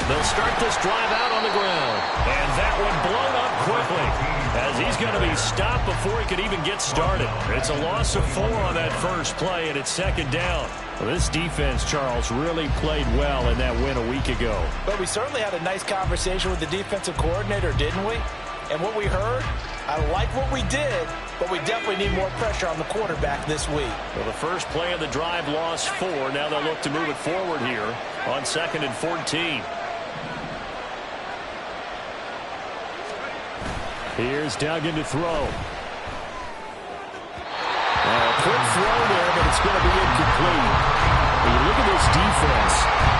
They'll start this drive out on the ground. And that one blown up quickly as he's going to be stopped before he could even get started. It's a loss of 4 on that first play, and it's second down. Well, this defense, Charles, really played well in that win a week ago. But we certainly had a nice conversation with the defensive coordinator, didn't we? And what we heard, I like what we did, but we definitely need more pressure on the quarterback this week. Well, the first play of the drive lost 4. Now they'll look to move it forward here on 2nd and 14. Here's Duggan to throw. A quick throw there, but it's going to be incomplete. When you look at this defense,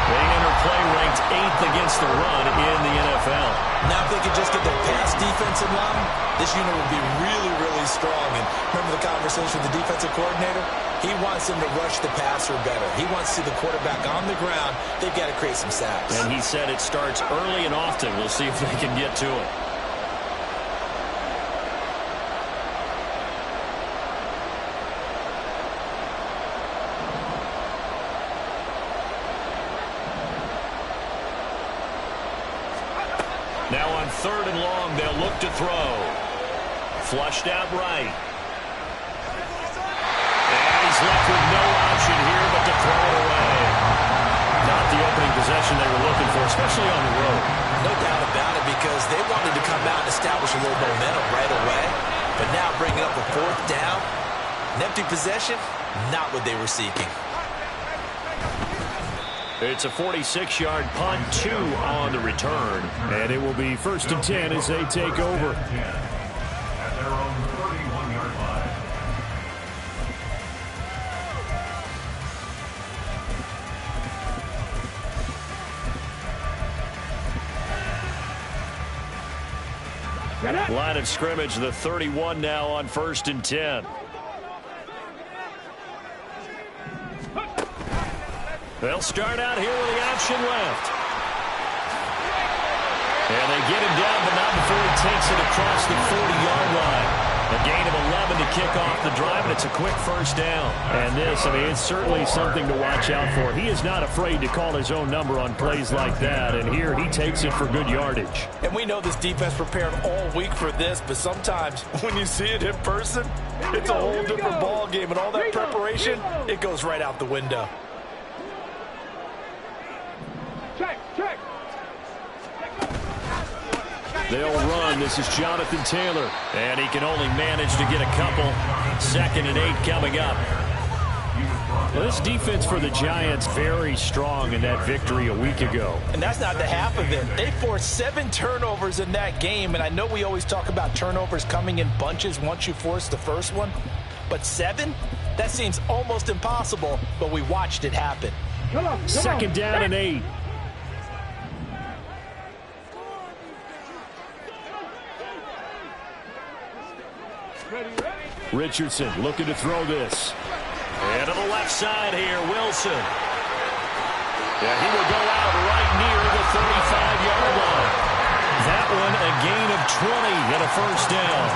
they enter play ranked 8th against the run in the NFL. Now if they could just get their pass defense in line, this unit would be really, really strong. And remember the conversation with the defensive coordinator? He wants them to rush the passer better. He wants to see the quarterback on the ground. They've got to create some sacks. And he said it starts early and often. We'll see if they can get to it. Now on 3rd and long, they'll look to throw. Flushed out right. And he's left with no option here but to throw it away. Not the opening possession they were looking for, especially on the road. No doubt about it, because they wanted to come out and establish a little momentum right away. But now bringing up a 4th down, an empty possession, not what they were seeking. It's a 46-yard punt, 2 on the return. And it will be 1st and 10 as they take over. At their own 31-yard line. Line of scrimmage, the 31 now on 1st and 10. They'll start out here with the option left. And they get him down, but not before he takes it across the 40-yard line. A gain of 11 to kick off the drive, and it's a quick first down. And this, I mean, it's certainly something to watch out for. He is not afraid to call his own number on plays like that, and here he takes it for good yardage. And we know this defense prepared all week for this, but sometimes when you see it in person, it's a whole different ball game, and all that preparation, it goes right out the window. They'll run. This is Jonathan Taylor. And he can only manage to get a couple. 2nd and 8 coming up. Well, this defense for the Giants very strong in that victory a week ago. And that's not the half of it. They forced 7 turnovers in that game. And I know we always talk about turnovers coming in bunches once you force the first one. But 7? That seems almost impossible. But we watched it happen. 2nd down and 8. Richardson looking to throw this. And to the left side here, Wilson. Yeah, he will go out right near the 35-yard line. That one a gain of 20 and a first down.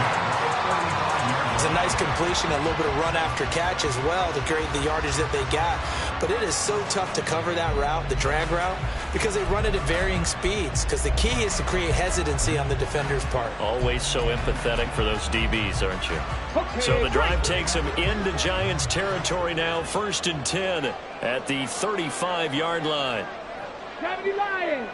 It's a nice completion, a little bit of run after catch as well to create the yardage that they got. But it is so tough to cover that route, the drag route, because they run it at varying speeds. Because the key is to create hesitancy on the defender's part. Always so empathetic for those DBs, aren't you? So the drive takes them into Giants territory now. 1st and 10 at the 35-yard line. Lions.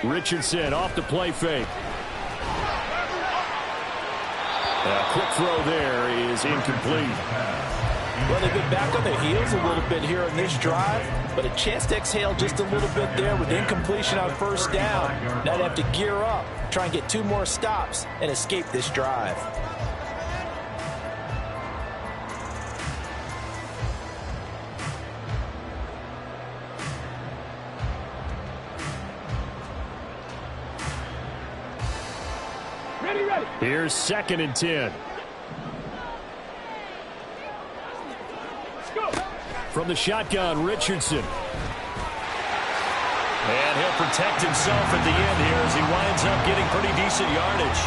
Richardson off the play fake. A quick throw there is incomplete. Well, they've been back on their heels a little bit here in this drive, but a chance to exhale just a little bit there with incompletion on 1st down. Now they have to gear up, try and get 2 more stops, and escape this drive. Here's 2nd and 10. From the shotgun, Richardson. And he'll protect himself at the end here as he winds up getting pretty decent yardage.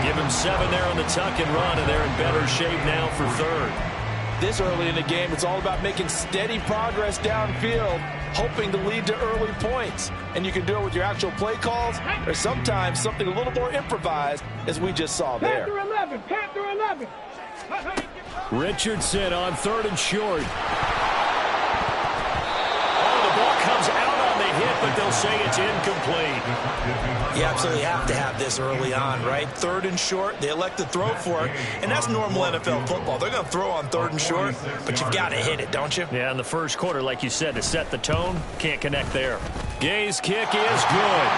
Give him 7 there on the tuck and run, and they're in better shape now for 3rd. This early in the game, it's all about making steady progress downfield, hoping to lead to early points. And you can do it with your actual play calls, or sometimes something a little more improvised, as we just saw there. Panther 11, Panther 11. Richardson on 3rd and short. Oh, the ball comes out on the hit, but they'll say it's incomplete. You absolutely have to have this early on, right? 3rd and short, they elect to throw for it, and that's normal NFL football. They're going to throw on 3rd and short, but you've got to hit it, don't you? Yeah, in the first quarter, like you said, to set the tone, can't connect there. Gay's kick is good.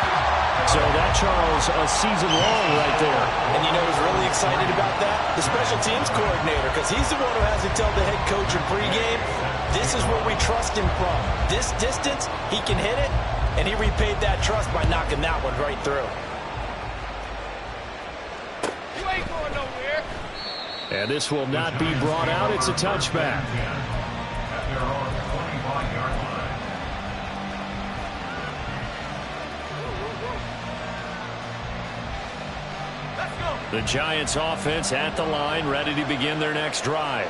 So that, Charles, a season long right there. And you know who's really excited about that? The special teams coordinator, because he's the one who has to tell the head coach in pregame, this is where we trust him from. This distance, he can hit it, and he repaid that trust by knocking that one right through. You ain't going nowhere. And this will not be brought out. It's a touchback. At their own 25-yard line. The Giants offense at the line, ready to begin their next drive.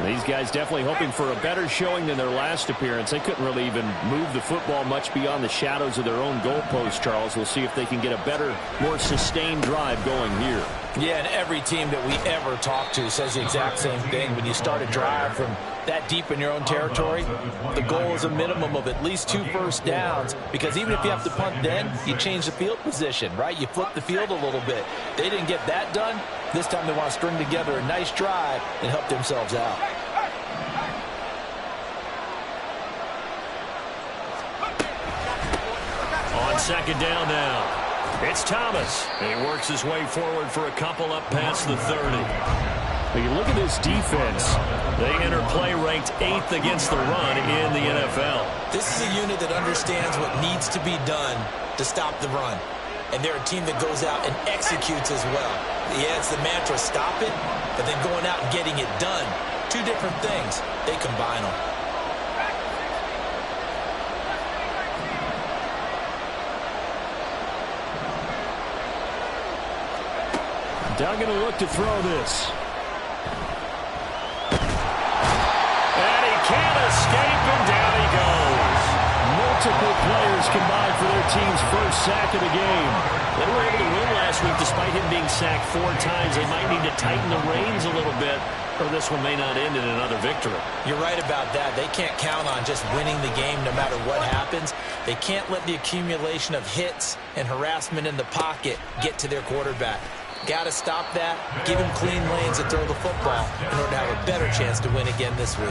These guys definitely hoping for a better showing than their last appearance. They couldn't really even move the football much beyond the shadows of their own goalpost, Charles. We'll see if they can get a better, more sustained drive going here. Yeah, and every team that we ever talk to says the exact same thing. When you start a drive from that deep in your own territory, the goal is a minimum of at least 2 first downs, because even if you have to punt then, you change the field position, right? You flip the field a little bit. They didn't get that done. This time they want to string together a nice drive and help themselves out. On 2nd down now. It's Thomas. And he works his way forward for a couple up past the 30. When you look at this defense, they enter play ranked 8th against the run in the NFL. This is a unit that understands what needs to be done to stop the run. And they're a team that goes out and executes as well. Yeah, it's the mantra, stop it, but then going out and getting it done. 2 different things. They combine them. Duggan will look to throw this. And he can't escape, and down he goes. Multiple players combined for their team's first sack of the game. They were able to win last week despite him being sacked 4 times. They might need to tighten the reins a little bit, or this one may not end in another victory. You're right about that. They can't count on just winning the game no matter what happens. They can't let the accumulation of hits and harassment in the pocket get to their quarterback. Got to stop that, give him clean lanes to throw the football in order to have a better chance to win again this week.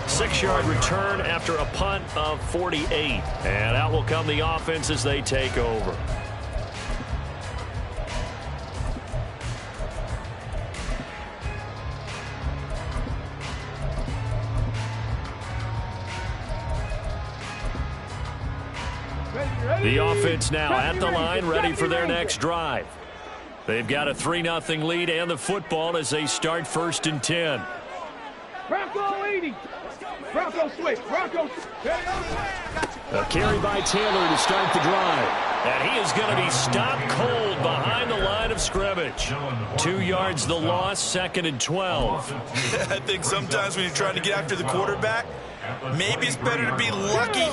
6-yard return after a punt of 48. And out will come the offense as they take over. The offense now at the line, ready for their next drive. They've got a 3-0 lead and the football as they start 1st and 10. Bronco 80. Bronco switch. Bronco. A carry by Taylor to start the drive. And he is going to be stopped cold behind the line of scrimmage. 2 yards the loss, 2nd and 12. I think sometimes when you're trying to get after the quarterback, maybe it's better to be lucky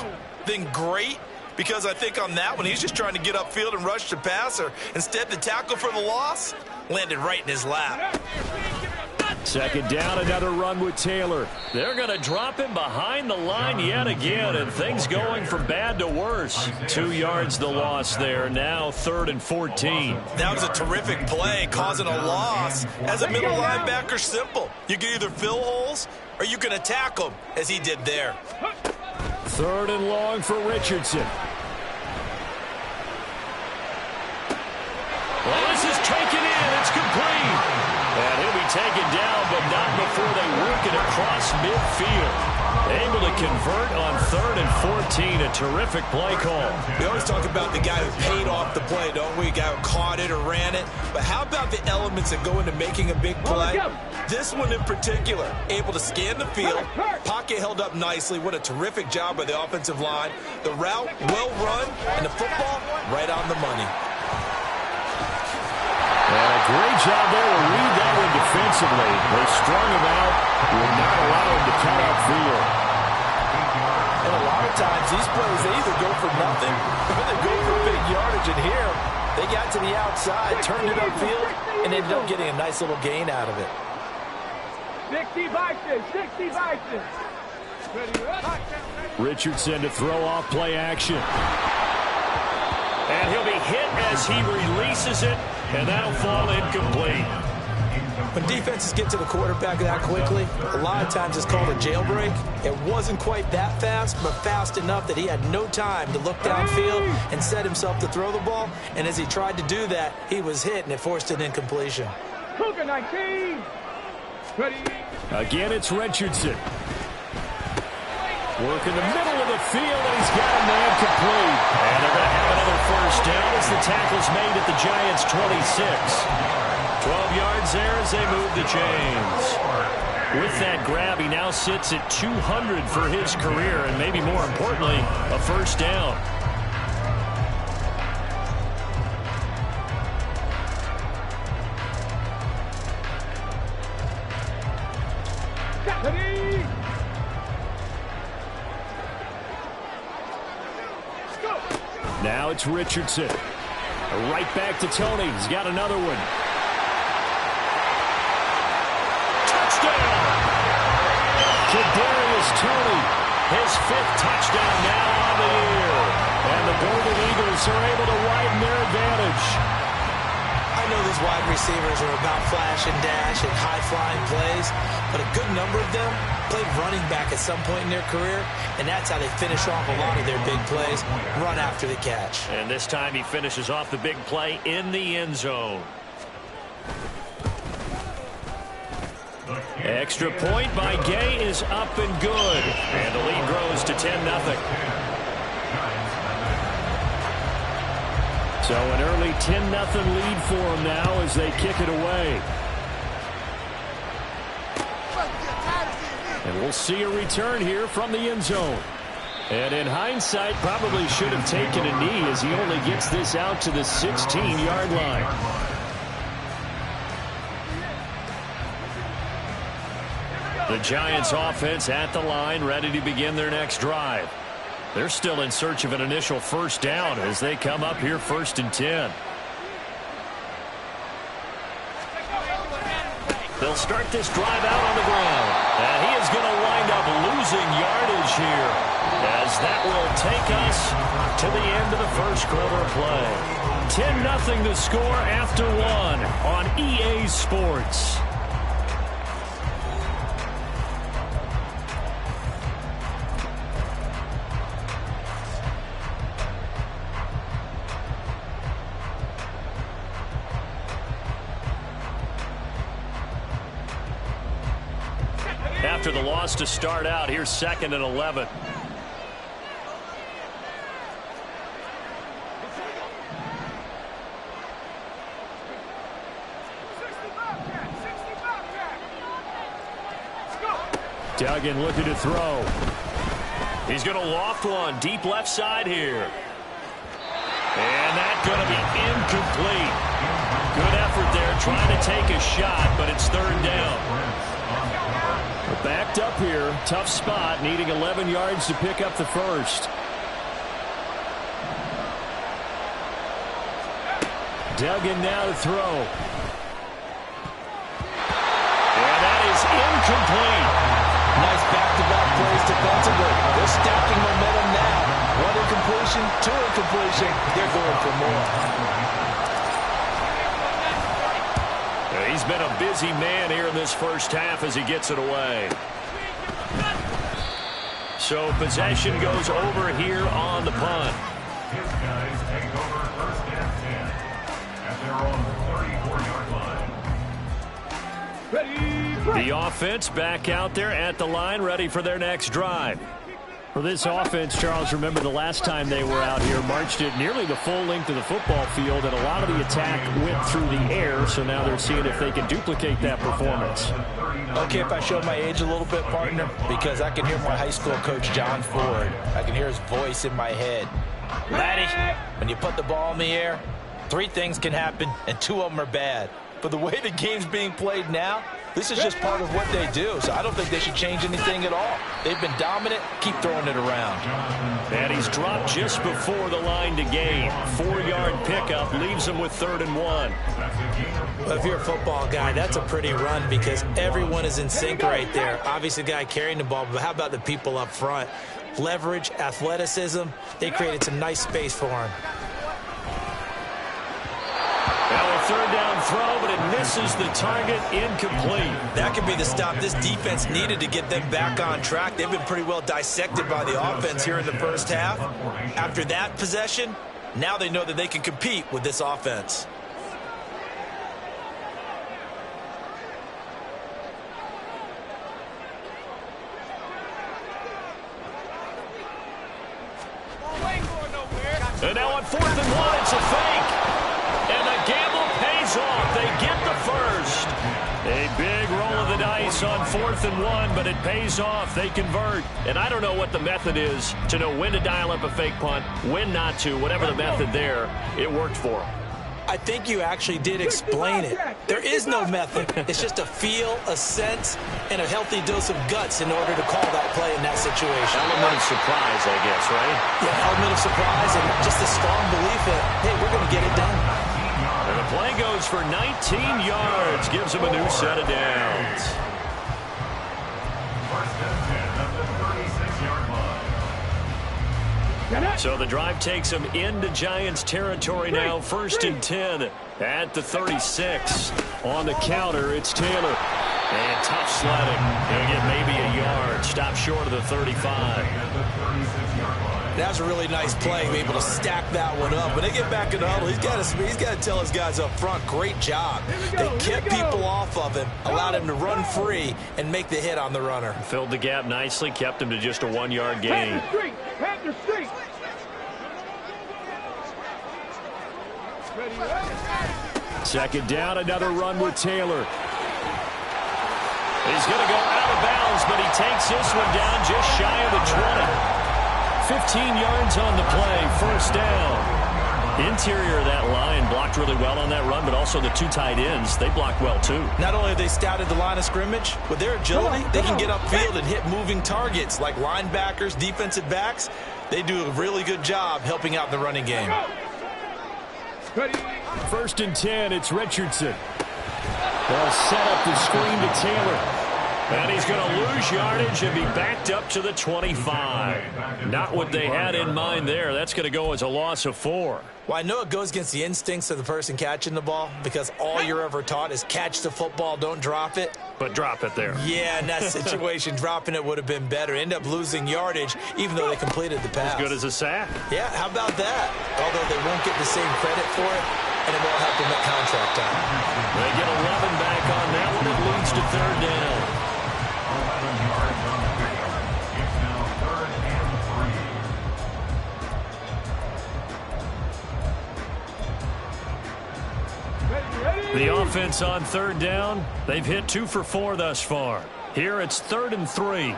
than great. Because I think on that one, he's just trying to get upfield and rush the passer. Instead, the tackle for the loss landed right in his lap. 2nd down, another run with Taylor. They're going to drop him behind the line yet again, and things going from bad to worse. 2 yards the loss there, now 3rd and 14. That was a terrific play, causing a loss. As a middle linebacker, simple. You can either fill holes or you can attack them, as he did there. 3rd and long for Richardson. Well, this is taken in. It's complete. And he'll be taken down, but not before they work it across midfield. Able to convert on 3rd and 14. A terrific play call. We always talk about the guy who paid off the play, don't we? A guy who caught it or ran it. But how about the elements that go into making a big play? This one in particular, able to scan the field, pocket held up nicely. What a terrific job by the offensive line. The route, well run, and the football, right on the money. And a great job there to read that one defensively. They strung him out, will not allow him to cut upfield. And a lot of times, these plays, they either go for nothing or they go for big yardage. And here, they got to the outside, turned it upfield, and ended up getting a nice little gain out of it. 60 Vikings, 60 Vikings. Richardson to throw off play action. And he'll be hit as he releases it, and that'll fall incomplete. When defenses get to the quarterback that quickly, a lot of times it's called a jailbreak. It wasn't quite that fast, but fast enough that he had no time to look downfield and set himself to throw the ball. And as he tried to do that, he was hit, and it forced an incompletion. Cougar 19. Ready. Again, it's Richardson. Work in the middle of the field, and he's got a man complete. And they're going to have another first down as the tackle's made at the Giants' 26. 12 yards there as they move the chains. With that grab, he now sits at 200 for his career, and maybe more importantly, a first down. Ready. Now it's Richardson. Right back to Tony. He's got another one. Touchdown! Kadarius Toney, his 5th touchdown now on the year. And the Golden Eagles are able to widen their advantage. I know these wide receivers are about flash and dash and high-flying plays, but a good number of them played running back at some point in their career, and that's how they finish off a lot of their big plays, run after the catch. And this time he finishes off the big play in the end zone. Extra point by Gay is up and good. And the lead grows to 10-0. So an early 10-0 lead for them now as they kick it away. And we'll see a return here from the end zone. And in hindsight, probably should have taken a knee as he only gets this out to the 16-yard line. The Giants offense at the line, ready to begin their next drive. They're still in search of an initial first down as they come up here 1st and 10. They'll start this drive out on the ground. And he is going to wind up losing yardage here, as that will take us to the end of the first quarter play. 10-0 the score after 1 on EA Sports. After the loss to start out, here's 2nd and 11. Duggan looking to throw. He's going to loft one deep left side here. And that's going to be incomplete. Good effort there trying to take a shot, but it's 3rd down. We're backed up here. Tough spot, needing 11 yards to pick up the first. Duggan now to throw. And that is incomplete. Nice back-to-back plays defensively. They're stacking momentum now. 1 incompletion, 2 incompletion. They're going for more. He's been a busy man here in this first half as he gets it away. So possession goes over here on the punt. His guys take over 1st and 10 at their own 34-yard line. Ready. The offense back out there at the line, ready for their next drive. For this offense, Charles, remember the last time they were out here, marched it nearly the full length of the football field, and a lot of the attack went through the air, so now they're seeing if they can duplicate that performance. Okay, if I show my age a little bit, partner, because I can hear my high school coach, John Ford. I can hear his voice in my head. Laddie, when you put the ball in the air, 3 things can happen, and 2 of them are bad. But the way the game's being played now, this is just part of what they do, so I don't think they should change anything at all. They've been dominant. Keep throwing it around. And he's dropped just before the line to gain. 4-yard pickup leaves him with 3rd and 1. Well, if you're a football guy, that's a pretty run because everyone is in sync right there. Obviously, the guy carrying the ball, but how about the people up front? Leverage, athleticism, they created some nice space for him. Now a 3rd down throw, but it misses the target, incomplete. That could be the stop this defense needed to get them back on track. They've been pretty well dissected by the offense here in the first half. After that possession, now they know that they can compete with this offense. And now on 4th and 1, it's a fake. And the gamble pays off. They get the first. A big roll of the dice on 4th and 1, but it pays off. They convert. And I don't know what the method is to know when to dial up a fake punt, when not to. Whatever the method there, it worked for them. I think you actually did explain it. There is no method. It's just a feel, a sense, and a healthy dose of guts in order to call that play in that situation. Element of surprise, I guess, right? Yeah, element of surprise and just a strong belief that, hey, we're going to get it done. And the play goes for 19 yards. Gives him a new set of downs. So the drive takes him into Giants territory now. 1st and 10 at the 36. On the counter, it's Taylor. And tough sledding. He'll get maybe a yard. Stop short of the 35. That's a really nice play, be able to stack that one up. When they get back in the huddle, he's got to tell his guys up front, great job. They kept people off of him, allowed him to run free, and make the hit on the runner. Filled the gap nicely, kept him to just a 1-yard gain. Panther Street. Second down, another run with Taylor. He's going to go out of bounds, but he takes this one down just shy of the 20. 15 yards on the play, 1st down. Interior of that line blocked really well on that run, but also the 2 tight ends, they blocked well too. Not only have they scouted the line of scrimmage, with their agility, they can get upfield and hit moving targets like linebackers, defensive backs. They do a really good job helping out the running game. 1st and 10, it's Richardson. They'll set up the screen to Taylor. And he's going to lose yardage and be backed up to the 25. Not what they had in mind there. That's going to go as a loss of 4. Well, I know it goes against the instincts of the person catching the ball because all you're ever taught is catch the football, don't drop it. But drop it there. Yeah, in that situation, dropping it would have been better. End up losing yardage even though they completed the pass. As good as a sack. Yeah, how about that? Although they won't get the same credit for it, and it won't help them at contract time. They get 11 back on that one. It leads to 3rd down. The offense on 3rd down, they've hit 2 for 4 thus far. Here it's 3rd and 3.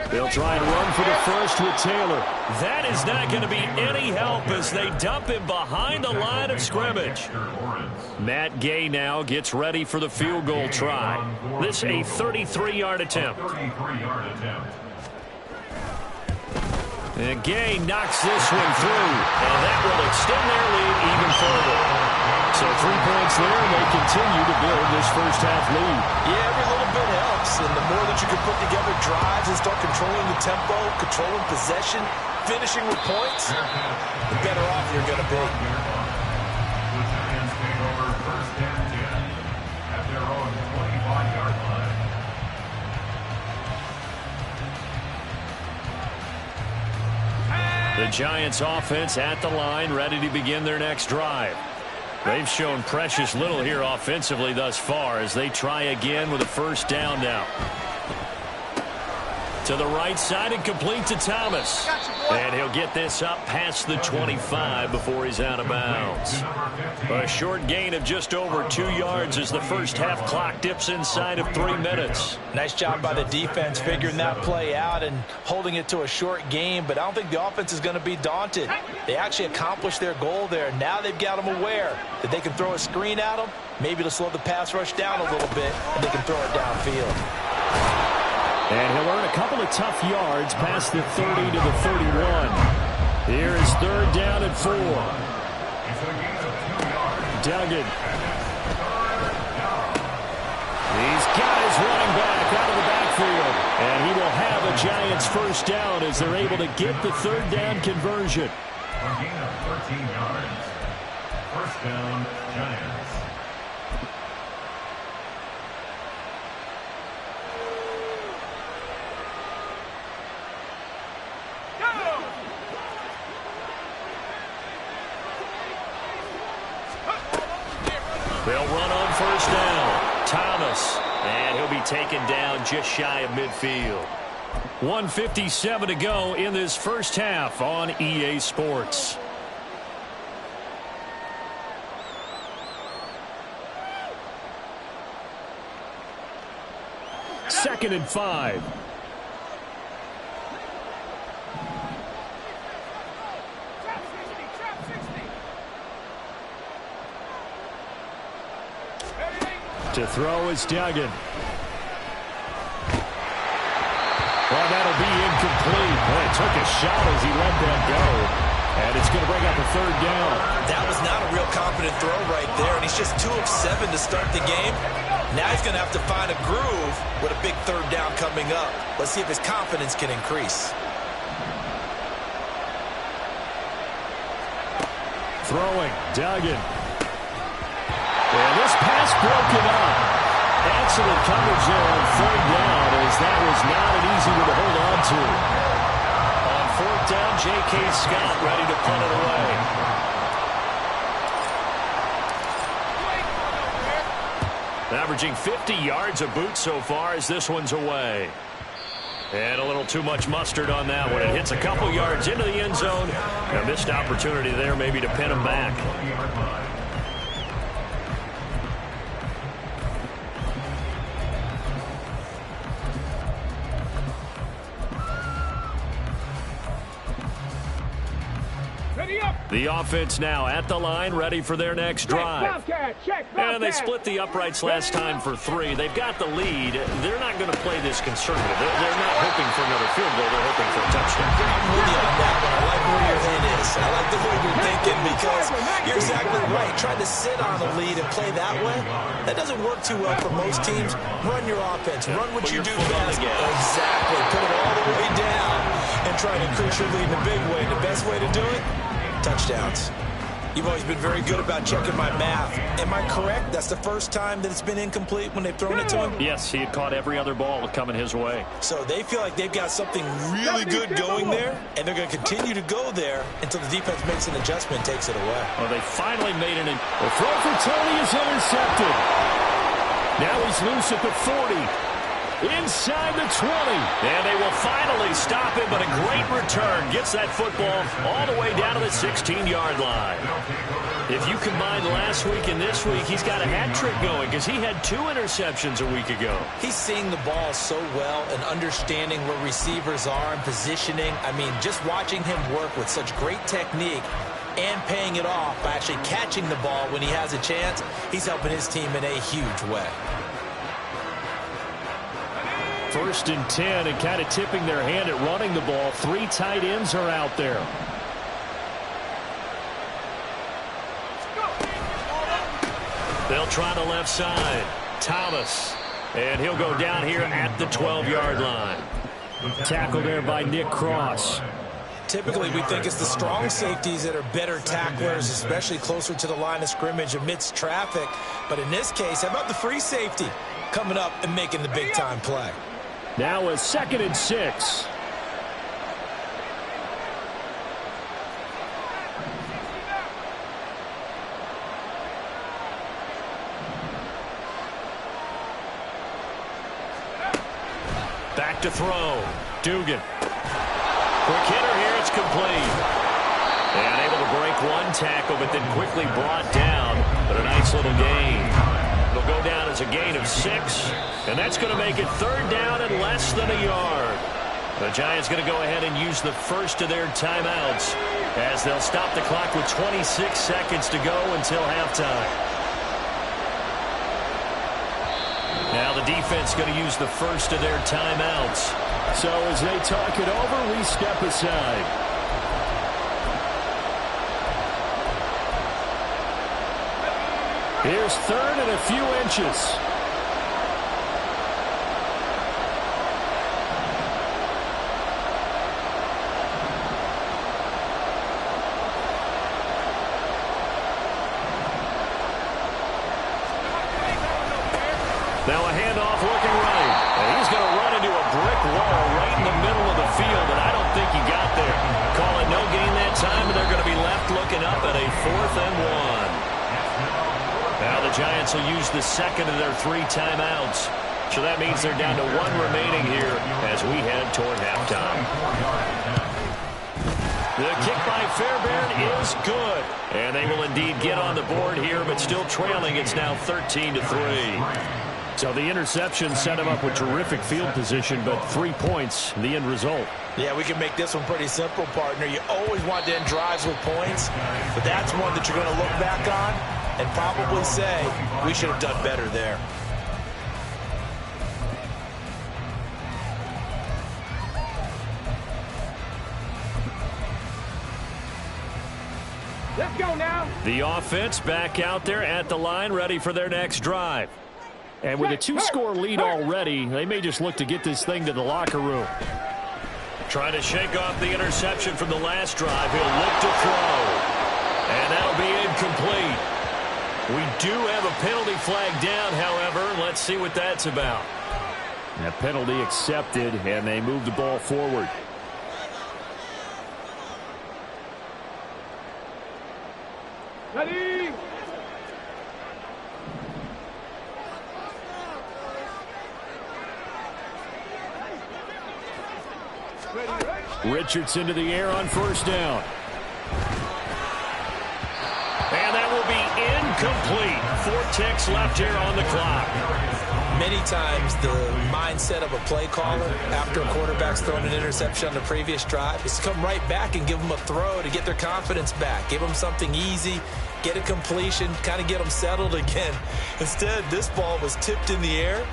They'll try and run for the first with Taylor. That is not going to be any help as they dump him behind the line of scrimmage. Matt Gay now gets ready for the field goal try. This a 33-yard attempt. And Gay knocks this one through, and that will extend their lead even further. So 3 points there, and they continue to build this first half lead. Yeah, every little bit helps, and the more that you can put together drives and start controlling the tempo, controlling possession, finishing with points, the better off you're going to be. The Giants take over 1st and 10 at their own 25-yard line. The Giants offense at the line, ready to begin their next drive. They've shown precious little here offensively thus far as they try again with a first down now. To the right side and complete to Thomas. And he'll get this up past the 25 before he's out of bounds. A short gain of just over 2 yards as the first half clock dips inside of 3 minutes. Nice job by the defense figuring that play out and holding it to a short game, but I don't think the offense is going to be daunted. They actually accomplished their goal there. Now they've got them aware that they can throw a screen at them, maybe to slow the pass rush down a little bit, and they can throw it downfield. And he'll earn a couple of tough yards past the 30 to the 31. Here is third down and 4. Duggan. He's got his running back out of the backfield. And he will have a Giants first down as they're able to get the third down conversion. A gain of 13 yards. First down, Giants. They'll run on first down. Thomas. And he'll be taken down just shy of midfield. 1:57 to go in this first half on EA Sports. Second and 5. To throw is Duggan. Well, that'll be incomplete. Boy, it took a shot as he let that go. And it's going to bring up a third down. That was not a real confident throw right there, and he's just 2 of 7 to start the game. Now he's going to have to find a groove with a big third down coming up. Let's see if his confidence can increase. Throwing, Duggan. And this pass broken up. Excellent coverage there on third down as that was not an easy one to hold on to. On fourth down, J.K. Scott ready to punt it away. Averaging 50 yards a boot so far as this one's away. And a little too much mustard on that one. It hits a couple yards into the end zone. A missed opportunity there maybe to pin him back. The offense now at the line, ready for their next drive. And they split the uprights last time for 3. They've got the lead. They're not going to play this conservative. They're not hoping for another field goal. They're hoping for a touchdown. I'm with you on that one. I like where your head is. I like the way you're thinking because you're exactly right. Trying to sit on a lead and play that way, that doesn't work too well for most teams. Run your offense. Run what you do best. Exactly. Put it all the way down and try to increase your lead in a big way. The best way to do it? Touchdowns. You've always been very good about checking my math. Am I correct? That's the first time that it's been incomplete when they've thrown it to him? Yes, he had caught every other ball coming his way. So they feel like they've got something really good going there, and they're going to continue to go there until the defense makes an adjustment and takes it away. Well, they finally made it. The throw for Tony is intercepted. Now he's loose at the 40. Inside the 20. And they will finally stop him, but a great return. Gets that football all the way down to the 16-yard line. If you combine last week and this week, he's got a hat trick going because he had 2 interceptions a week ago. He's seeing the ball so well and understanding where receivers are and positioning. I mean, just watching him work with such great technique and paying it off by actually catching the ball when he has a chance, he's helping his team in a huge way. First and 10 and kind of tipping their hand at running the ball. 3 tight ends are out there. They'll try the left side. Thomas. And he'll go down here at the 12-yard line. Tackle there by Nick Cross. Typically, we think it's the strong safeties that are better tacklers, especially closer to the line of scrimmage amidst traffic. But in this case, how about the free safety coming up and making the big-time play? Now a 2nd and 6. back to throw. Dugan. Quick hitter here. It's complete. And able to break one tackle, but then quickly brought down. But a nice little gain. It'll go down as a gain of 6. And that's going to make it 3rd down and less than a yard. The Giants going to go ahead and use the first of their timeouts as they'll stop the clock with 26 seconds to go until halftime. Now the defense going to use the first of their timeouts. So as they talk it over, we step aside. Here's 3rd and a few inches. Now a handoff looking right. And he's going to run into a brick wall right in the middle of the field, and I don't think he got there. Call it no gain that time, and they're going to be left looking up at a 4th and 1. Now the Giants will use the second of their 3 timeouts. So that means they're down to 1 remaining here as we head toward halftime. The kick by Fairbairn is good. And they will indeed get on the board here, but still trailing. It's now 13-3. So the interception set him up with terrific field position, but 3 points, the end result. Yeah, we can make this one pretty simple, partner. You always want to end drives with points, but that's one that you're going to look back on and probably say, we should have done better there. Let's go now. The offense back out there at the line, ready for their next drive. And with a 2-score lead already, they may just look to get this thing to the locker room. Trying to shake off the interception from the last drive. He'll look to throw. And that'll be incomplete. We do have a penalty flag down, however. Let's see what that's about. A penalty accepted, and they move the ball forward. Ready. Richardson to the air on 1st down. And that will be incomplete. 4 ticks left here on the clock. Many times the mindset of a play caller after a quarterback's thrown an interception on the previous drive is to come right back and give them a throw to get their confidence back. Give them something easy, get a completion, kind of get them settled again. Instead, this ball was tipped in the air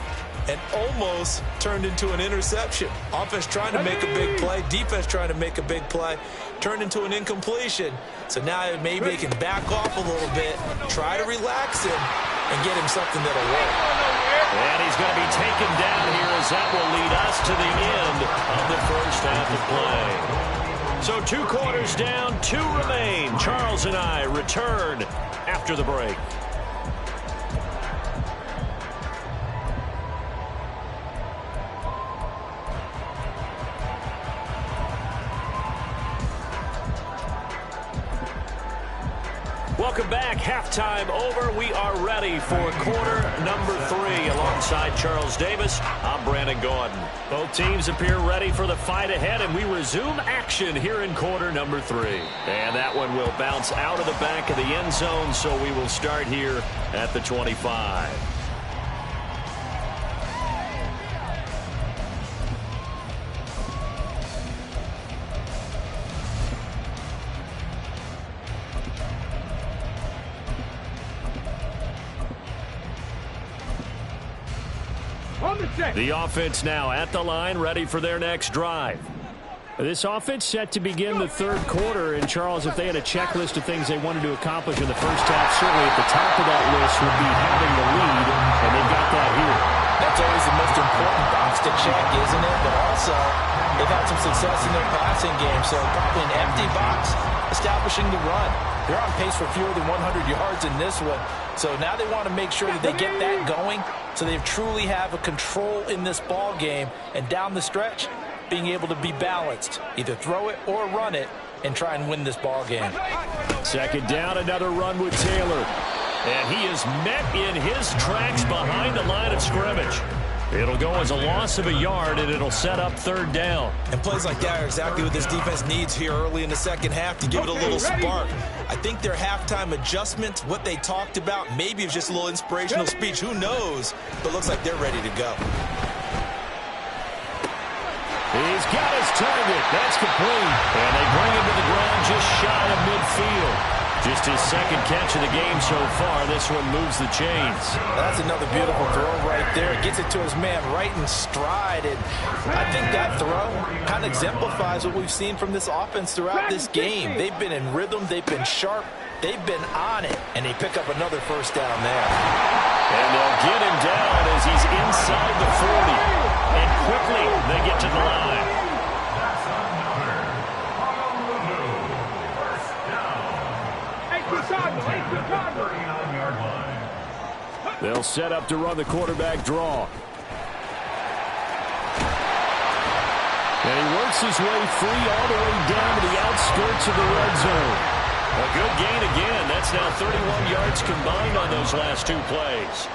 and almost turned into an interception. Offense trying to make a big play, defense trying to make a big play, turned into an incompletion. So now maybe they can back off a little bit, try to relax him, and get him something that'll work. And he's going to be taken down here as that will lead us to the end of the first half of play. So 2 quarters down, 2 remain. Charles and I return after the break. Welcome back. Halftime over. We are ready for quarter number 3. Alongside Charles Davis, I'm Brandon Gordon. Both teams appear ready for the fight ahead, and we resume action here in quarter number 3. And that one will bounce out of the back of the end zone, so we will start here at the 25. The offense now at the line, ready for their next drive. This offense set to begin the 3rd quarter. And, Charles, if they had a checklist of things they wanted to accomplish in the first half, certainly at the top of that list would be having the lead, and they've got that here. That's always the most important box to check, isn't it? But also, they've had some success in their passing game, so probably an empty box establishing the run. They're on pace for fewer than 100 yards in this one. So now they want to make sure that they get that going so they truly have a control in this ball game. And down the stretch, being able to be balanced. Either throw it or run it and try and win this ball game. 2nd down, another run with Taylor. And he is met in his tracks behind the line of scrimmage. It'll go as a loss of a yard, and it'll set up third down. And plays like that are exactly what this defense needs here early in the second half to give it a little spark. I think their halftime adjustments, what they talked about, maybe it was just a little inspirational speech. Who knows? But looks like they're ready to go. He's got his target. That's complete. And they bring him to the ground just shy of midfield. Just his second catch of the game so far. This one moves the chains. That's another beautiful throw right there. Gets it to his man right in stride. And I think that throw kind of exemplifies what we've seen from this offense throughout this game. They've been in rhythm. They've been sharp. They've been on it. And they pick up another first down there. And they'll get him down as he's inside the 40. And quickly they get to the line. They'll set up to run the quarterback draw. And he works his way free all the way down to the outskirts of the red zone. A good gain again. That's now 31 yards combined on those last two plays.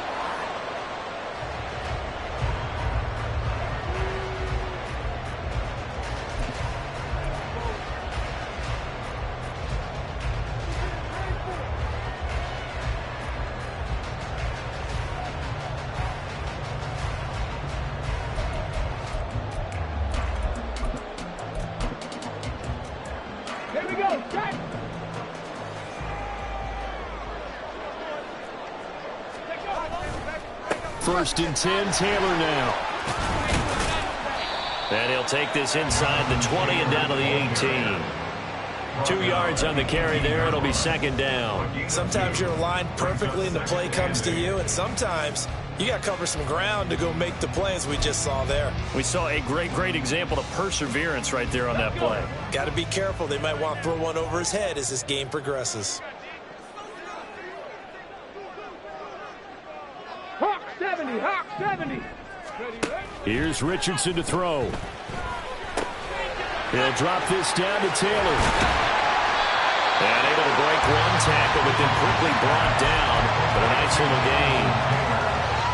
First and 10, Taylor now. And he'll take this inside the 20 and down to the 18. 2 yards on the carry there. It'll be second down. Sometimes you're aligned perfectly and the play comes to you, and sometimes you got to cover some ground to go make the play, as we just saw there. We saw a great example of perseverance right there on that play. Got to be careful. They might want to throw one over his head as this game progresses. Hawk 70, Hawk 70. Here's Richardson to throw. He'll drop this down to Taylor. And able to break one tackle, but then quickly brought down. But a nice little gain.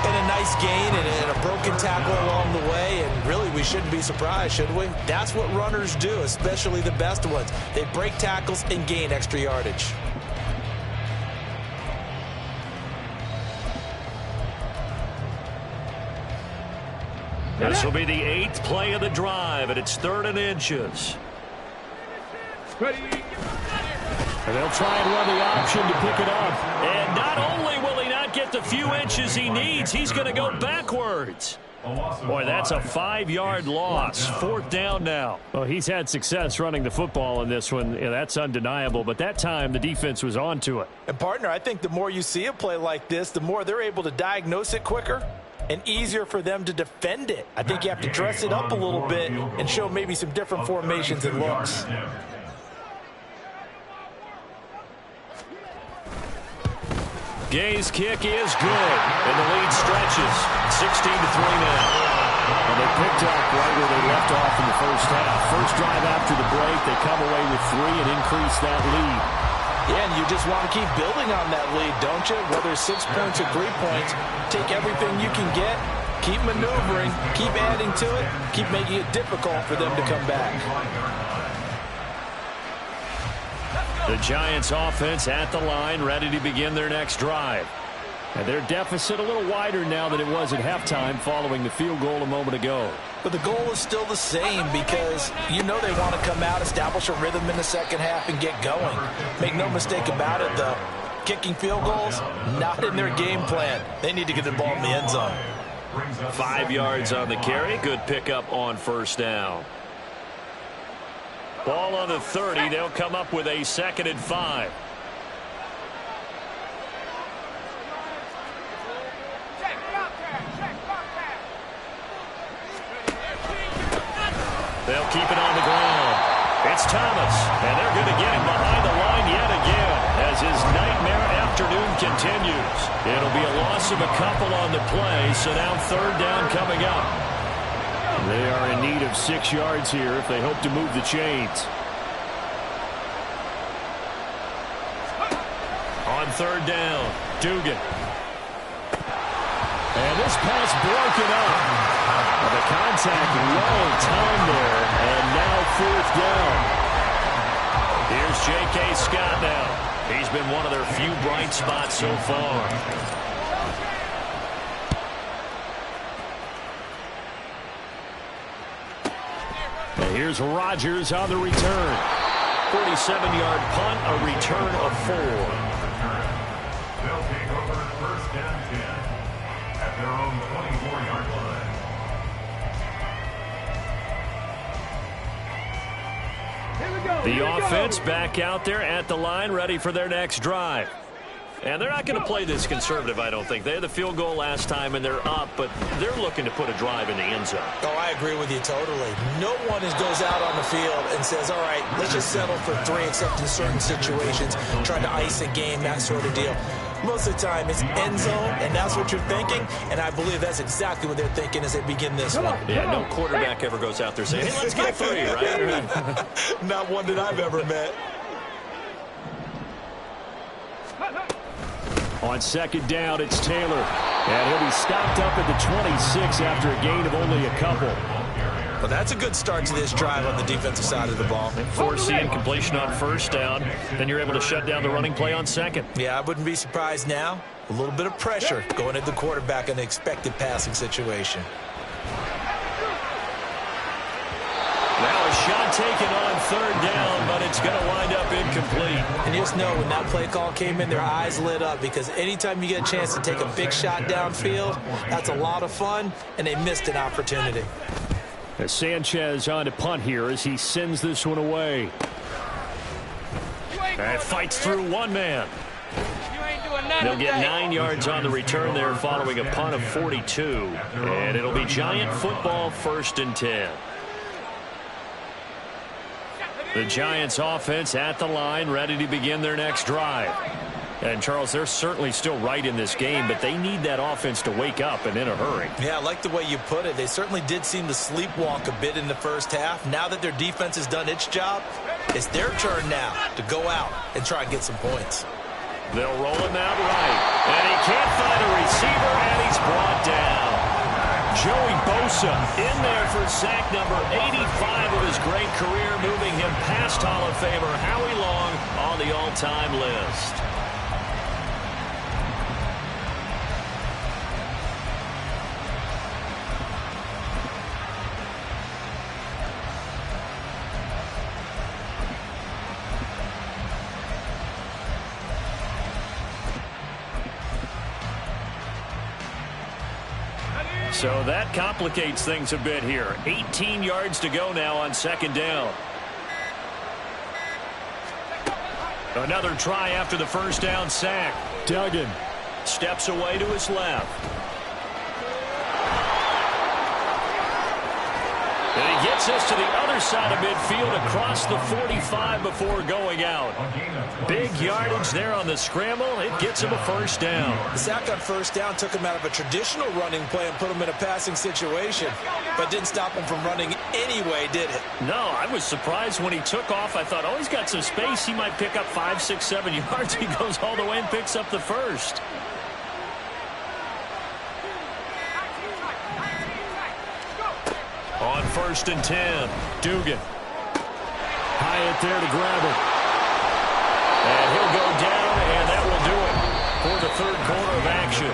And a nice gain and a broken tackle along the way. And really, we shouldn't be surprised, should we? That's what runners do, especially the best ones. They break tackles and gain extra yardage. This will be the 8th play of the drive, and it's 3rd and inches. Ready. And they'll try and run the option to pick it up. And not only will he not get the few inches he needs, he's going to go backwards. Boy, that's a 5-yard loss. 4th down now. Well, he's had success running the football in this one. Yeah, that's undeniable. But that time, the defense was on to it. And, partner, I think the more you see a play like this, the more they're able to diagnose it quicker and easier for them to defend it. I think you have to dress it up a little bit and show maybe some different formations and looks. Gay's kick is good, and the lead stretches. 16-3 now. And they picked up right where they left off in the first half. First drive after the break, they come away with 3 and increase that lead. Yeah, and you just want to keep building on that lead, don't you? Whether it's 6 points or 3 points, take everything you can get, keep maneuvering, keep adding to it, keep making it difficult for them to come back. The Giants offense at the line, ready to begin their next drive. And their deficit a little wider now than it was at halftime following the field goal a moment ago. But the goal is still the same because you know they want to come out, establish a rhythm in the second half, and get going. Make no mistake about it, though. Kicking field goals, not in their game plan. They need to get the ball in the end zone. 5 yards on the carry. Good pickup on first down. Ball on the 30. They'll come up with a 2nd and 5. They'll keep it on the ground. It's Thomas, and they're going to get him behind the line yet again as his nightmare afternoon continues. It'll be a loss of a couple on the play, so now 3rd down coming up. They are in need of 6 yards here if they hope to move the chains. On 3rd down, Dugan. And this pass broken up. The contact well timed there, and now 4th down. Here's J.K. Scott now. He's been one of their few bright spots so far. And here's Rodgers on the return. 47-yard punt, a return of 4. They'll take over 1st and 10 at their own 24-yard line. The offense back out there at the line, ready for their next drive. And they're not going to play this conservative, I don't think. They had the field goal last time, and they're up, but they're looking to put a drive in the end zone. Oh, I agree with you totally. No one goes out on the field and says, all right, let's just settle for 3, except in certain situations, trying to ice a game, that sort of deal. Most of the time, it's end zone, and that's what you're thinking, and I believe that's exactly what they're thinking as they begin this one. Yeah, no quarterback ever goes out there saying, hey, let's get 3, right? Not one that I've ever met. On 2nd down, it's Taylor. And he'll be stopped up at the 26 after a gain of only a couple. Well, that's a good start to this drive on the defensive side of the ball. Force the incompletion on 1st down. Then you're able to shut down the running play on 2nd. Yeah, I wouldn't be surprised now. A little bit of pressure going at the quarterback in an expected passing situation. Now a shot taken on 3rd down, but it's going to wind up incomplete. And just know when that play call came in, their eyes lit up, because anytime you get a chance to take a big shot downfield, that's a lot of fun, and they missed an opportunity. As Sanchez on to punt here as he sends this one away. And fights through one man. They'll get 9 yards on the return there following a punt of 42. And it'll be Giant football, 1st and 10. The Giants offense at the line, ready to begin their next drive. And, Charles, they're certainly still right in this game, but they need that offense to wake up and in a hurry. Yeah, I like the way you put it. They certainly did seem to sleepwalk a bit in the 1st half. Now that their defense has done its job, it's their turn now to go out and try and get some points. They'll roll him out right. And he can't find a receiver, and he's brought down. Joey Bosa in there for sack number 85 of his great career, moving him past Hall of Famer Howie Long on the all-time list. So that complicates things a bit here. 18 yards to go now on 2nd down. Another try after the 1st down sack. Duggan steps away to his left. And he gets us to the other side of midfield across the 45 before going out. Big yardage there on the scramble. It gets him a 1st down. The sack on 1st down took him out of a traditional running play and put him in a passing situation, but didn't stop him from running anyway, did it? No, I was surprised when he took off. I thought, oh, he's got some space. He might pick up 5, 6, 7 yards. He goes all the way and picks up the 1st. On 1st and 10, Dugan. Hyatt there to grab it. And he'll go down, and that will do it for the 3rd quarter of action.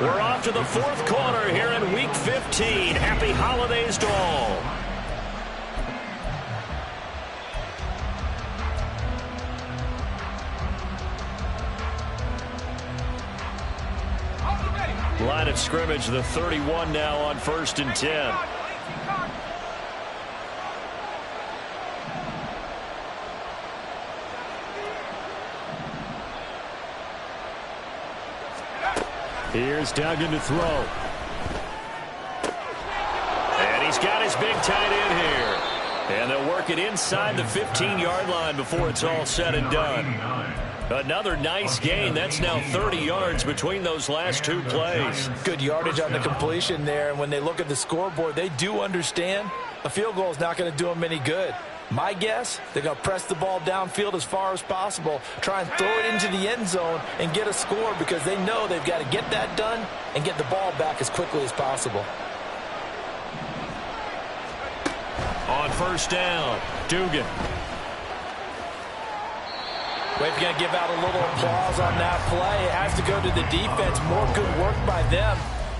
We're off to the 4th quarter here in Week 15. Happy holidays to all. Line of scrimmage, the 31 now on 1st and 10. Here's Duggan to throw. And he's got his big tight end here. And they'll work it inside the 15-yard line before it's all said and done. Another nice gain. That's now 30 yards between those last 2 plays. Good yardage on the completion there. And when they look at the scoreboard, they do understand a field goal is not going to do them any good. My guess, they're going to press the ball downfield as far as possible, try and throw it into the end zone and get a score because they know they've got to get that done and get the ball back as quickly as possible. On first down, Dugan. Well, if you're going to give out a little applause on that play, it has to go to the defense. More good work by them.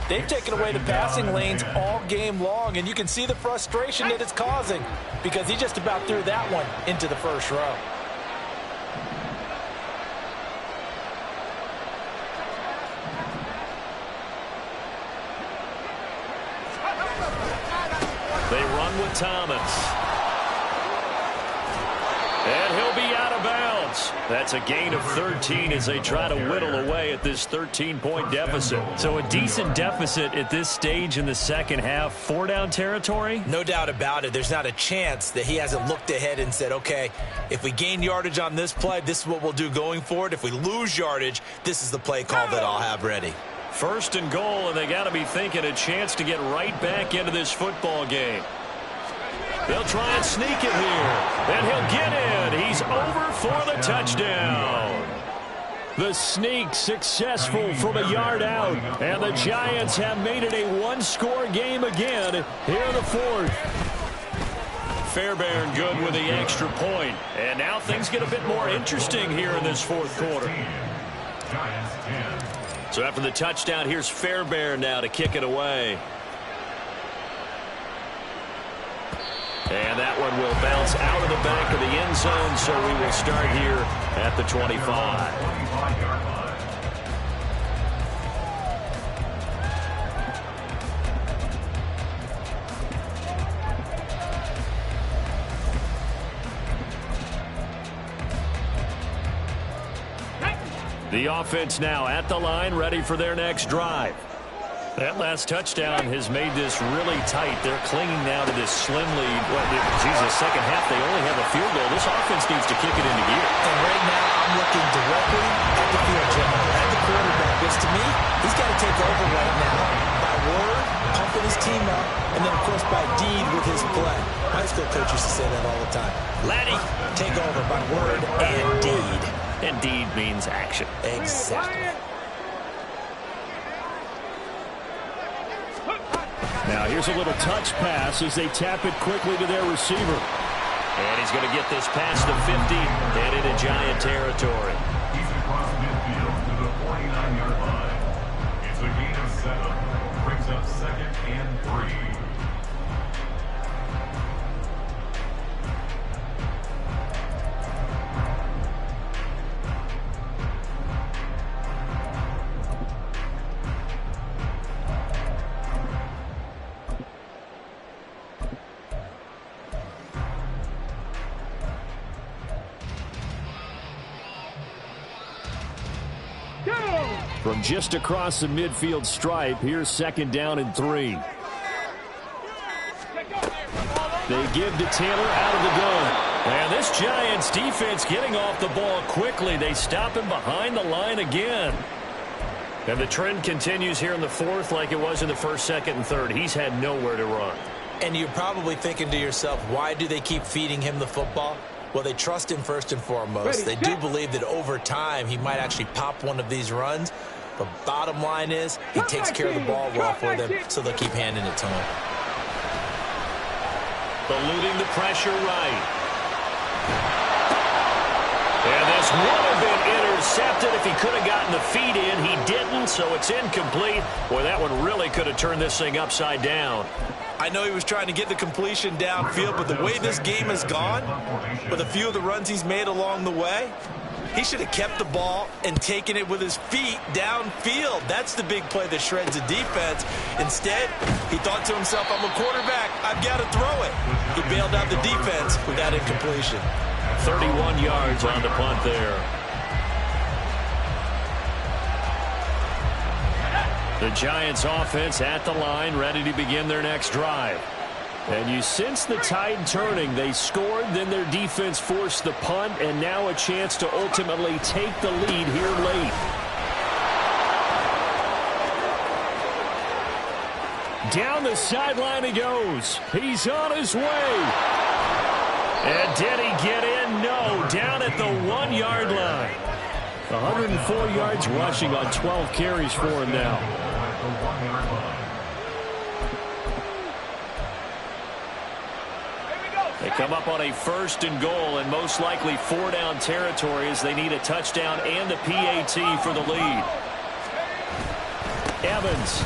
They've taken away the passing lanes all game long, and you can see the frustration that it's causing because he just about threw that one into the first row. They run with Thomas. And he'll be out of bounds. That's a gain of 13 as they try to whittle away at this 13-point deficit. So a decent deficit at this stage in the second half. 4-down territory? No doubt about it. There's not a chance that he hasn't looked ahead and said, okay, if we gain yardage on this play, this is what we'll do going forward. If we lose yardage, this is the play call that I'll have ready. First and goal, and they got to be thinking a chance to get right back into this football game. They'll try and sneak it here, and he'll get in. He's over for the touchdown. The sneak successful from a yard out, and the Giants have made it a one-score game again here in the fourth. Fairbairn good with the extra point, and now things get a bit more interesting here in this fourth quarter. So after the touchdown, here's Fairbairn now to kick it away. And that one will bounce out of the back of the end zone, so we will start here at the 25. The offense now at the line, ready for their next drive. That last touchdown has made this really tight. They're clinging now to this slim lead. Well, geez, the second half, they only have a field goal. This offense needs to kick it into gear. And right now, I'm looking directly at the field general, at the quarterback, which to me, he's got to take over right now by word, pumping his team up, and then, of course, by deed with his play. My school coach used to say that all the time. Laddie, take over by word and deed. And deed means action. Exactly. Now here's a little touch pass as they tap it quickly to their receiver. And he's going to get this past the 50 and into Giant territory. He's across midfield to the 49-yard line. It's a gain of 7. Brings up second and 3. From just across the midfield stripe, here's second down and 3. They give to Taylor out of the gun. And this Giants defense getting off the ball quickly. They stop him behind the line again. And the trend continues here in the fourth like it was in the first, second, and third. He's had nowhere to run. And you're probably thinking to yourself, why do they keep feeding him the football? Well, they trust him first and foremost. They do believe that over time he might actually pop one of these runs. But bottom line is he takes care of the ball well for them, so they'll keep handing it to him. Eluding the pressure right. And this would have been intercepted if he could have gotten the feet in. He didn't, so it's incomplete. Boy, that one really could have turned this thing upside down. I know he was trying to get the completion downfield, but the way this game has gone, with a few of the runs he's made along the way, he should have kept the ball and taken it with his feet downfield. That's the big play that shreds the defense. Instead, he thought to himself, I'm a quarterback. I've got to throw it. He bailed out the defense with that incompletion. 31 yards on the punt there. The Giants offense at the line, ready to begin their next drive. And you sense the tide turning. They scored, then their defense forced the punt, and now a chance to ultimately take the lead here late. Down the sideline he goes. He's on his way. And did he get in? No, down at the 1-yard line. 104 yards rushing on 12 carries for him now. They come up on a 1st and goal, and most likely 4-down territory as they need a touchdown and a PAT for the lead. Evans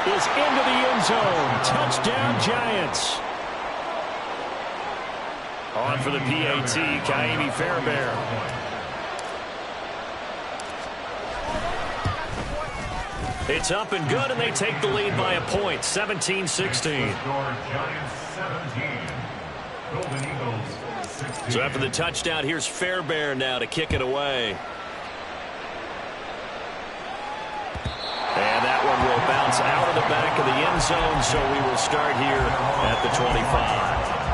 is into the end zone. Touchdown, Giants. On for the PAT, Kaimi Fairbairn. It's up and good, and they take the lead by a point, 17-16. So after the touchdown, here's Fairbairn now to kick it away. And that one will bounce out of the back of the end zone, so we will start here at the 25.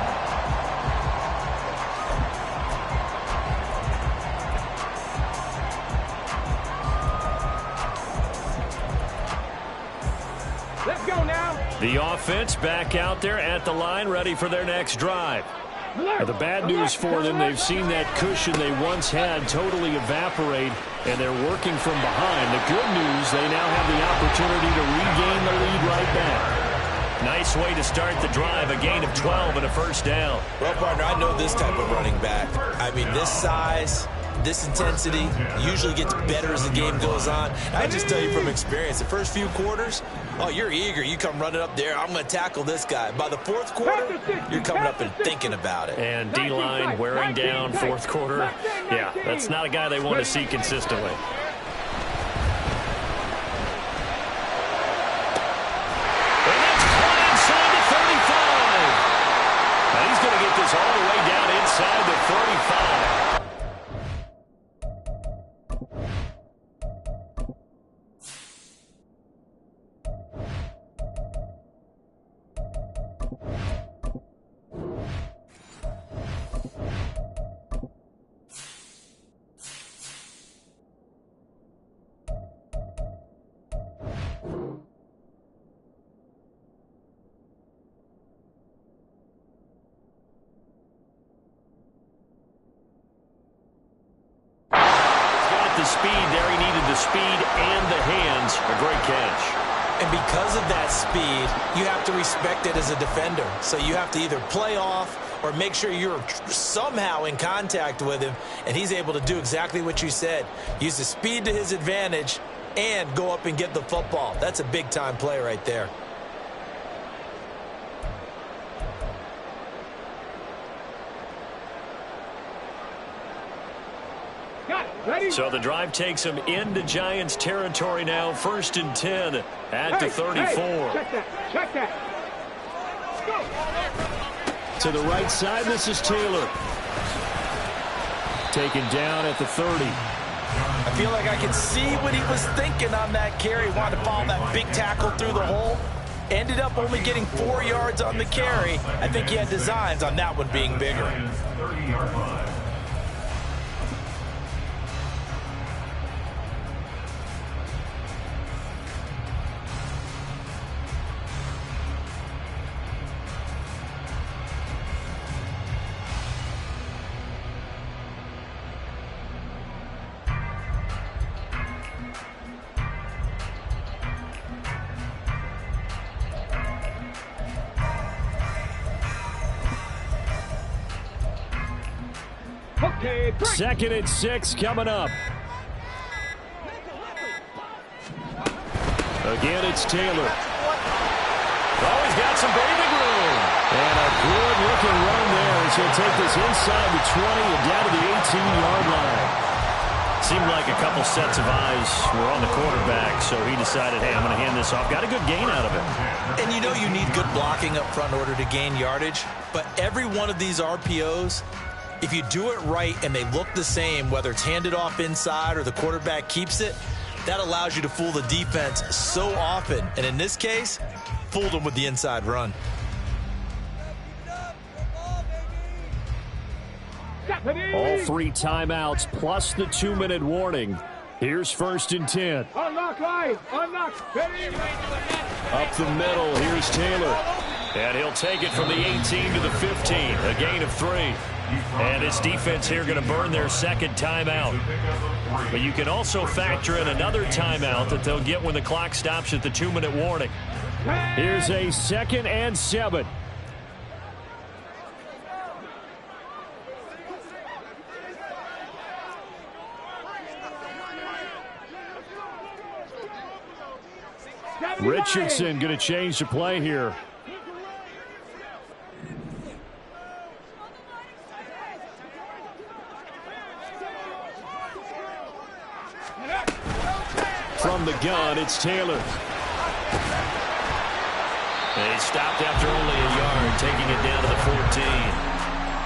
Let's go now. The offense back out there at the line, ready for their next drive. Now, the bad news for them, they've seen that cushion they once had totally evaporate, and they're working from behind. The good news, they now have the opportunity to regain the lead right back. Nice way to start the drive, a gain of 12 and a 1st down. Well, partner, I know this type of running back. I mean, this size, this intensity usually gets better as the game goes on. I just tell you from experience, the first few quarters, oh, you're eager. You come running up there. I'm going to tackle this guy. By the 4th quarter, you're coming up and thinking about it. And D-line wearing down 4th quarter. Yeah, that's not a guy they want to see consistently. And that's caught inside the 35. And he's going to get this all the way down inside the 35. The speed there. He needed the speed and the hands. A great catch. And because of that speed, you have to respect it as a defender. So you have to either play off or make sure you're somehow in contact with him, and he's able to do exactly what you said. Use the speed to his advantage and go up and get the football. That's a big-time play right there. So the drive takes him into Giants territory now. 1st and 10 at the 34. Check that. Go. To the right side, this is Taylor. Taken down at the 30. I feel like I can see what he was thinking on that carry. Wanted to follow that big tackle through the hole. Ended up only getting 4 yards on the carry. I think he had designs on that one being bigger. 30-yard line. Okay, 2nd and 6 coming up. Again, it's Taylor. Oh, he's got some breathing room. And a good-looking run there as he'll take this inside the 20 and down to the 18-yard line. Seemed like a couple sets of eyes were on the quarterback, so he decided, hey, I'm going to hand this off. Got a good gain out of it. And you know you need good blocking up front in order to gain yardage, but every one of these RPOs, if you do it right and they look the same, whether it's handed off inside or the quarterback keeps it, that allows you to fool the defense so often. And in this case, fooled them with the inside run. All 3 timeouts plus the 2-minute warning. Here's 1st and 10. Unlock line. Unlock. Up the middle, here's Taylor. And he'll take it from the 18 to the 15, a gain of 3. And this defense here going to burn their second timeout. But you can also factor in another timeout that they'll get when the clock stops at the 2-minute warning. Here's a 2nd and 7. Richardson going to change the play here. From the gun, it's Taylor. They stopped after only a yard, taking it down to the 14.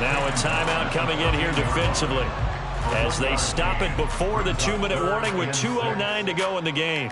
Now a timeout coming in here defensively as they stop it before the 2-minute warning with 2:09 to go in the game.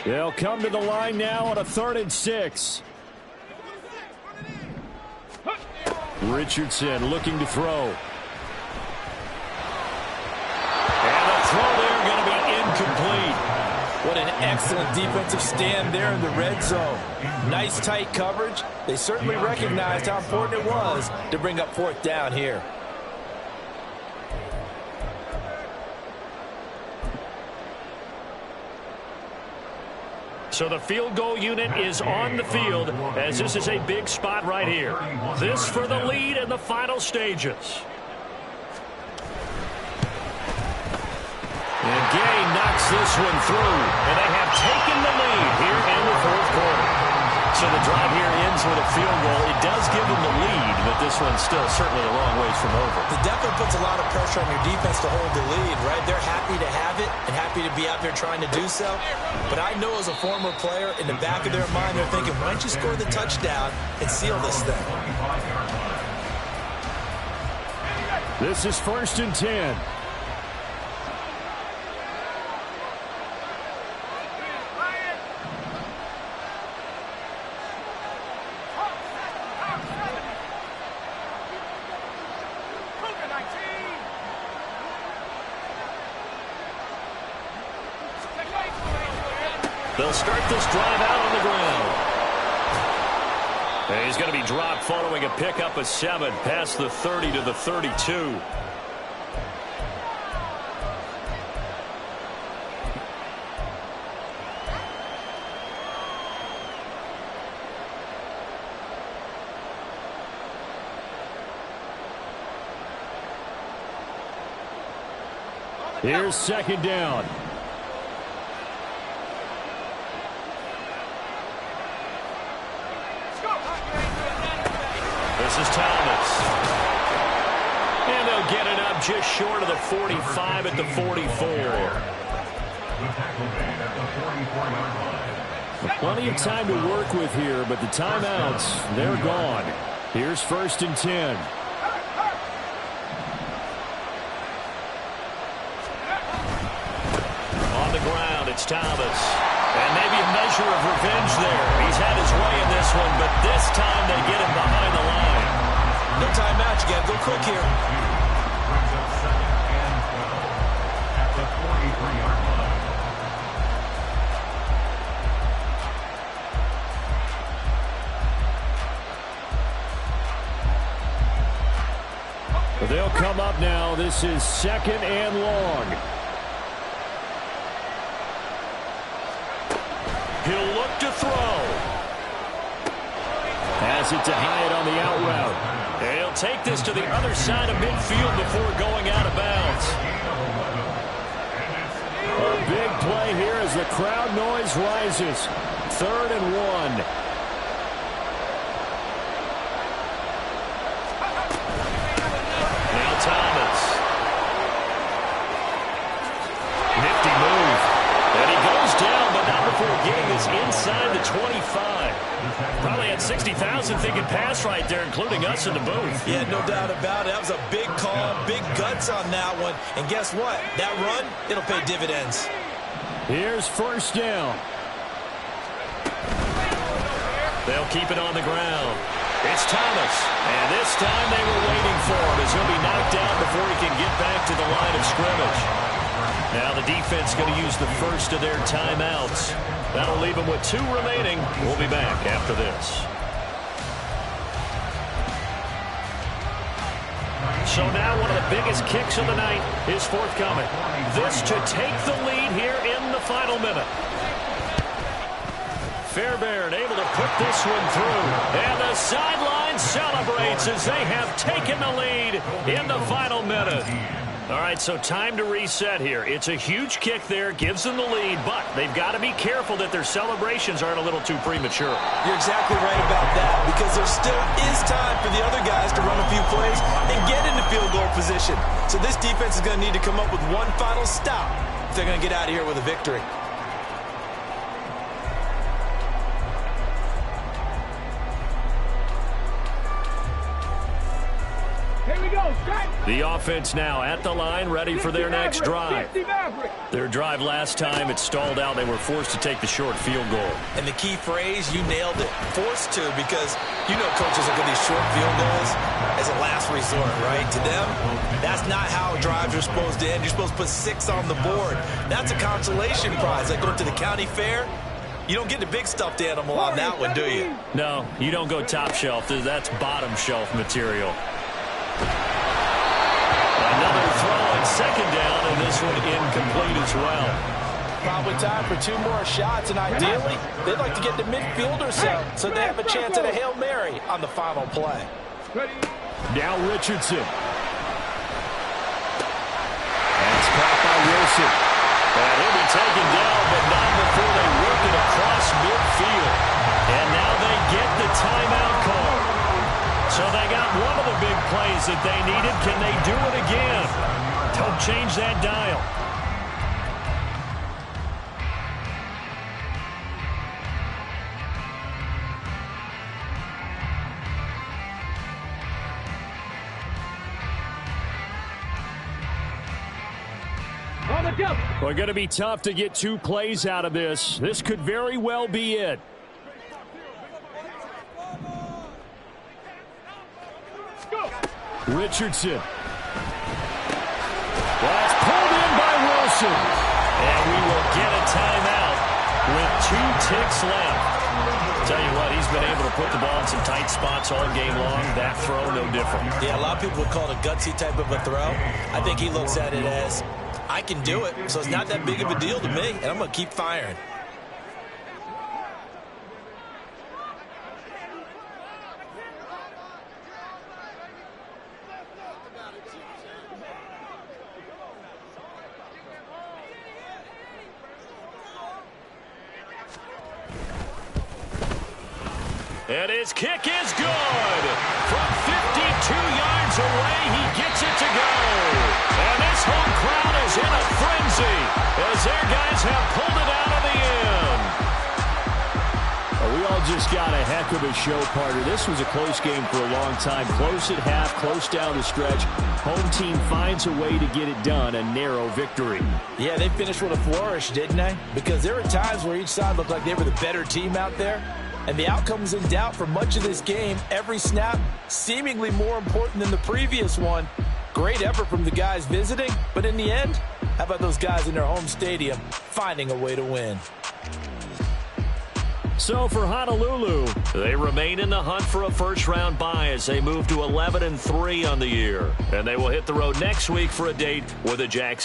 They'll come to the line now on a 3rd and 6. Richardson looking to throw. And the throw there going to be incomplete. What an excellent defensive stand there in the red zone. Nice tight coverage. They certainly recognized how important it was to bring up 4th down here. So the field goal unit is on the field as this is a big spot right here. This for the lead in the final stages. And Gay knocks this one through, and they have taken the lead here in the 4th quarter. So the drive here ends with a field goal. It does give them the lead, but this one's still certainly a long ways from over. It definitely puts a lot of pressure on your defense to hold the lead, right? They're happy to have it and happy to be out there trying to do so. But I know as a former player, in the back of their mind, they're thinking, why don't you score the touchdown and seal this thing? This is 1st and 10. They'll start this drive out on the ground. And he's going to be dropped following a pickup of 7 past the 30 to the 32. Here's 2nd down. This is Thomas. And they'll get it up just short of the 45 at the 44. Plenty of time to work with here, but the timeouts, they're gone. Here's 1st and 10. On the ground, it's Thomas. And maybe a measure of revenge there. He's had his way in this one, but this time they get him behind the line. No timeout. You got to go quick here. Brings up 2nd and 12 at the 43-yard line. They'll come up now. This is 2nd and long. He'll look to throw. Pass it to Hyatt on the out route. And he'll take this to the other side of midfield before going out of bounds. A big play here as the crowd noise rises. 3rd and 1. Now Thomas. Nifty move. And he goes down, but not before getting this inside the 25. Probably had 60,000 thinking great pass right there, including us in the booth. Yeah, no doubt about it. That was a big call, big guts on that one. And guess what? That run, it'll pay dividends. Here's first down. They'll keep it on the ground. It's Thomas. And this time they were waiting for him as he'll be knocked down before he can get back to the line of scrimmage. Now the defense going to use the first of their timeouts. That'll leave them with 2 remaining. We'll be back after this. So now one of the biggest kicks of the night is forthcoming. This to take the lead here in the final minute. Fairbairn able to put this one through. And the sideline celebrates as they have taken the lead in the final minute. All right, so time to reset here. It's a huge kick there, gives them the lead, but they've got to be careful that their celebrations aren't a little too premature. You're exactly right about that, because there still is time for the other guys to run a few plays and get into field goal position. So this defense is going to need to come up with one final stop if they're going to get out of here with a victory. The offense now at the line, ready for their next drive. Their drive last time, it stalled out. They were forced to take the short field goal. And the key phrase, you nailed it, forced to, because you know coaches look at these short field goals as a last resort, right? To them, that's not how drives are supposed to end. You're supposed to put 6 on the board. That's a consolation prize. Like going to the county fair, you don't get the big stuffed animal on that one, do you? No, you don't go top shelf. That's bottom shelf material. Another throw on second down, and this one incomplete as well. Probably time for 2 more shots, and ideally, they'd like to get to midfield or so they have a chance at a Hail Mary on the final play. Now Richardson. That's caught by Wilson. And he'll be taken down, but not before they work it across midfield. And now they get the timeout call. So they got one of the big plays that they needed. Can they do it again? Don't change that dial. We're going to be tough to get 2 plays out of this. This could very well be it. Richardson. Well, it's pulled in by Wilson. And we will get a timeout with 2 ticks left. Tell you what, he's been able to put the ball in some tight spots all game long. That throw, no different. Yeah, a lot of people would call it a gutsy type of a throw. I think he looks at it as, I can do it, so it's not that big of a deal to me, and I'm going to keep firing. And his kick is good. From 52 yards away, he gets it to go. And this home crowd is in a frenzy as their guys have pulled it out of the end. We all just got a heck of a show, partner. This was a close game for a long time. Close at half, close down the stretch. Home team finds a way to get it done, a narrow victory. Yeah, they finished with a flourish, didn't they? Because there were times where each side looked like they were the better team out there. And the outcome was in doubt for much of this game. Every snap seemingly more important than the previous one. Great effort from the guys visiting, but in the end, how about those guys in their home stadium finding a way to win? So for Honolulu, they remain in the hunt for a first-round bye as they move to 11-3 on the year. And they will hit the road next week for a date with the Jackson